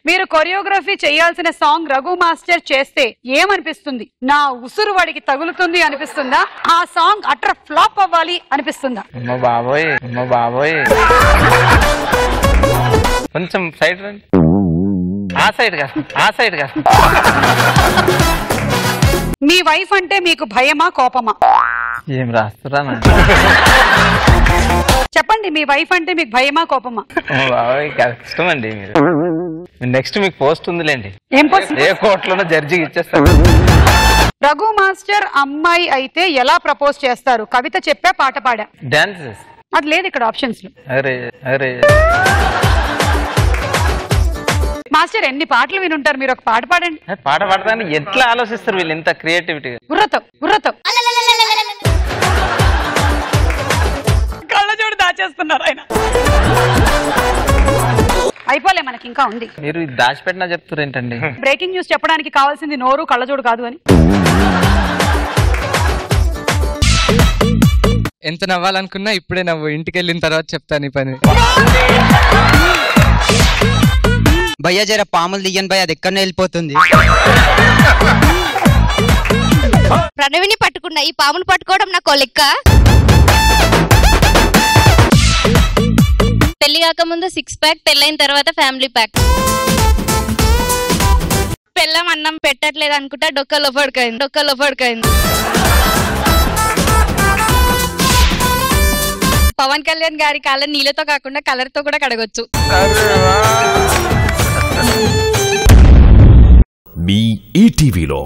మీరు కొరియోగ్రఫీ చేయాల్సిన song Raghu master చేస్తే ఏమనిపిస్తుంది? నా ఉసురు వాడికి తగులుతుంది అనిపిస్తుందా? ఆ సాంగ్ అట్టర్ ఫ్లాప్ అవ్వాలి అనిపిస్తుందా? బాబోయ్ కొంచెం సైడ్ రండి. ఆ సైడ్ కాదు. మీ వైఫ్ అంటే మీకు భయమా కోపమా? ఏం రాస్తురా చెప్పండి, మీ వైఫ్ అంటే మీకు భయమా కోపమా? బాబోయ్ కష్టం అండి. మీరు నెక్స్ట్ మీకు పోస్ట్ ఉందిలేండి. ఏం పోస్ట్? ఏ కోర్టులోనో జడ్జికి ఇచ్చేస్తారు. రఘు మాస్టర్ అమ్మాయి అయితే ఎలా ప్రపోజ్ చేస్తారు? కవిత చెప్పా, పాట పాడా? డాన్సెస్. అది లేదు ఇక్కడ ఆప్షన్స్ లో. అరే మాస్టర్ ఎన్ని పాటలు వినుంటారు, మీరు ఒక పాట పాడండి. పాట పాడడానికి ఎట్లా ఆలోచిస్తారు వీళ్ళు ఇంత క్రియేటివిటీగా? గుర్రతో కళ్ళజోడు దాచేస్తున్నారు ఆయన. అయిపోలే, మనకి ఇంకా ఉంది. మీరు దాచిపెట్టినా చెప్తారు ఏంటండి? బ్రేకింగ్ న్యూస్ చెప్పడానికి కావాల్సింది నోరు, కళ్ళజోడు కాదు అని. ఎంత నవ్వాలనుకున్నా ఇప్పుడే నవ్వు, ఇంటికి వెళ్ళిన తర్వాత చెప్తాను ఈ పని. భయ్యా జర పాములు దియ్యను భయ్య, అది ఎక్కడనే వెళ్ళిపోతుంది. ప్రణవిని పట్టుకున్నా, ఈ పామును పట్టుకోవడం నాకు లెక్క. పెళ్లి కాకముందు 6 ప్యాక్, పెళ్ళైన తర్వాత ఫ్యామిలీ ప్యాక్. పెళ్ళం అన్నం పెట్టట్లేదు అనుకుంటా డొక్కలో పడుకైంది. పవన్ కళ్యాణ్ గారి కాళ్ళని నీళ్ళతో కాకుండా కలర్ తో కూడా కడగొచ్చు. మీ ఈటీవీలో